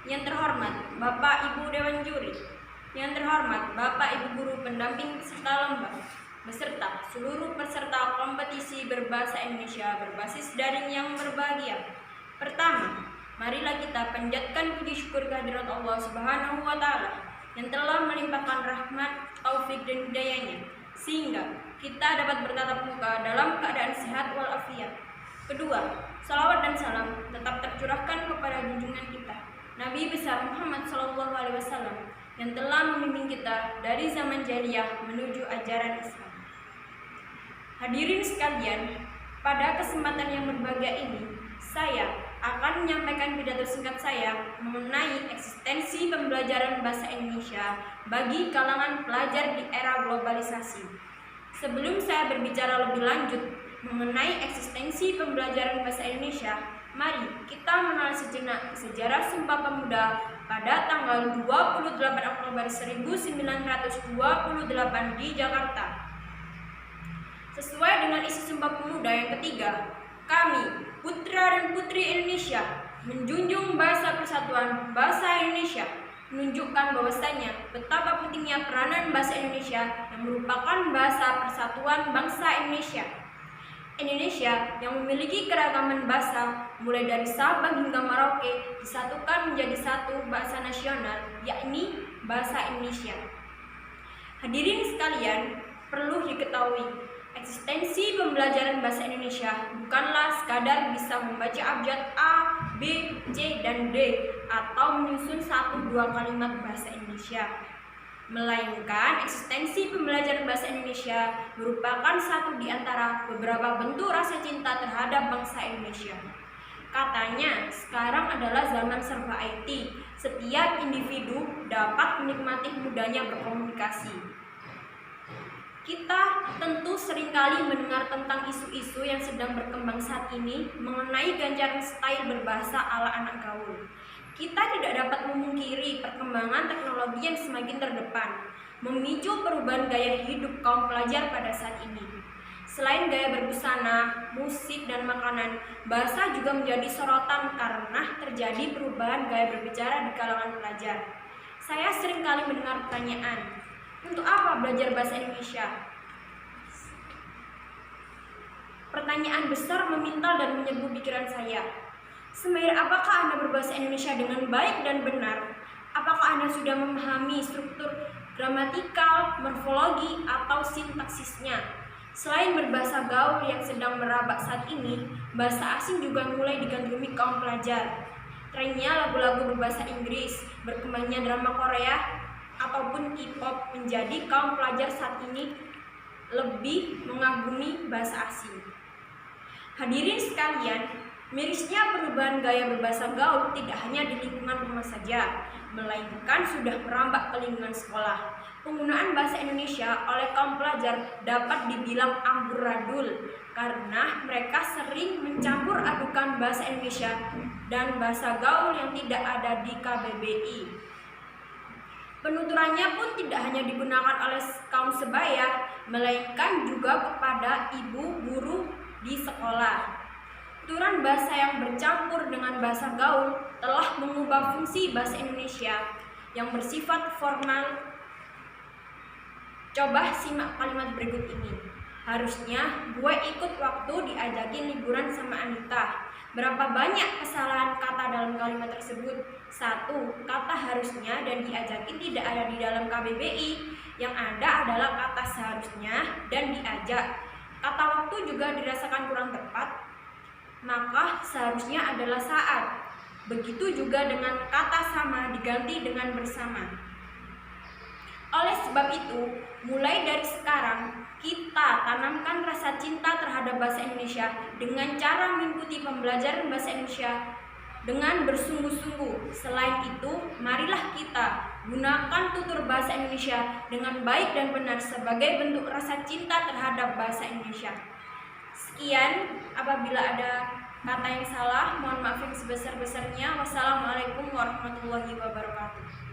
Yang terhormat Bapak Ibu Dewan Juri, yang terhormat Bapak Ibu Guru pendamping peserta lomba, beserta seluruh peserta kompetisi berbahasa Indonesia berbasis daring yang berbahagia. Pertama, marilah kita panjatkan puji syukur kehadirat Allah Subhanahu wa Ta'ala yang telah melimpahkan rahmat, taufik dan hidayahnya sehingga kita dapat bertatap muka dalam keadaan sehat walafiat. Kedua, salawat dan salam tetap tercurahkan kepada junjungan kita Nabi besar Muhammad SAW yang telah membimbing kita dari zaman jahiliyah menuju ajaran Islam. Hadirin sekalian, pada kesempatan yang berbahagia ini, saya akan menyampaikan pidato singkat saya mengenai eksistensi pembelajaran bahasa Indonesia bagi kalangan pelajar di era globalisasi. Sebelum saya berbicara lebih lanjut mengenai eksistensi pembelajaran bahasa Indonesia, mari kita mengenal sejenak sejarah Sumpah Pemuda pada tanggal 28 Oktober 1928 di Jakarta. Sesuai dengan isi Sumpah Pemuda yang ketiga, kami, putra dan putri Indonesia, menjunjung bahasa persatuan bahasa Indonesia, menunjukkan bahwasanya betapa pentingnya peranan bahasa Indonesia yang merupakan bahasa persatuan bangsa Indonesia. Indonesia yang memiliki keragaman bahasa mulai dari Sabang hingga Merauke disatukan menjadi satu bahasa nasional, yakni bahasa Indonesia. Hadirin sekalian, perlu diketahui eksistensi pembelajaran bahasa Indonesia bukanlah sekadar bisa membaca abjad A, B, C, dan D atau menyusun 1-2 kalimat bahasa Indonesia, melainkan eksistensi pembelajaran bahasa Indonesia merupakan satu di antara beberapa bentuk rasa cinta terhadap bangsa Indonesia. Katanya, sekarang adalah zaman serba IT. Setiap individu dapat menikmati mudahnya berkomunikasi. Kita tentu seringkali mendengar tentang isu-isu yang sedang berkembang saat ini mengenai ganjaran style berbahasa ala anak gaul. Kita tidak dapat memungkiri perkembangan teknologi yang semakin terdepan, memicu perubahan gaya hidup kaum pelajar pada saat ini. Selain gaya berbusana, musik, dan makanan, bahasa juga menjadi sorotan karena terjadi perubahan gaya berbicara di kalangan pelajar. Saya seringkali mendengar pertanyaan, untuk apa belajar bahasa Indonesia? Pertanyaan besar memintal dan menyerbu pikiran saya. Semahir apakah Anda berbahasa Indonesia dengan baik dan benar? Apakah Anda sudah memahami struktur gramatikal, morfologi, atau sintaksisnya? Selain berbahasa gaul yang sedang merabak saat ini, bahasa asing juga mulai digandrungi kaum pelajar. Trennya lagu-lagu berbahasa Inggris, berkembangnya drama Korea, ataupun K-pop menjadi kaum pelajar saat ini lebih mengagumi bahasa asing. Hadirin sekalian, mirisnya perubahan gaya berbahasa gaul tidak hanya di lingkungan rumah saja, melainkan sudah merambah ke lingkungan sekolah. Penggunaan bahasa Indonesia oleh kaum pelajar dapat dibilang amburadul karena mereka sering mencampur adukan bahasa Indonesia dan bahasa gaul yang tidak ada di KBBI. Penuturannya pun tidak hanya digunakan oleh kaum sebaya, melainkan juga kepada ibu guru di sekolah. Tuturan bahasa yang bercampur dengan bahasa gaul telah mengubah fungsi bahasa Indonesia yang bersifat formal. Coba simak kalimat berikut ini. Harusnya gue ikut waktu diajakin liburan sama Anita. Berapa banyak kesalahan kata dalam kalimat tersebut? 1. Kata harusnya dan diajakin tidak ada di dalam KBBI. Yang ada adalah kata seharusnya dan diajak. Kata waktu juga dirasakan kurang tepat, maka seharusnya adalah saat. Begitu juga dengan kata sama diganti dengan bersama. Oleh sebab itu, mulai dari sekarang kita tanamkan rasa cinta terhadap bahasa Indonesia dengan cara mengikuti pembelajaran bahasa Indonesia dengan bersungguh-sungguh. Selain itu, marilah kita gunakan tutur bahasa Indonesia dengan baik dan benar sebagai bentuk rasa cinta terhadap bahasa Indonesia. Sekian, apabila ada kata yang salah, mohon maaf yang sebesar-besarnya. Wassalamualaikum warahmatullahi wabarakatuh.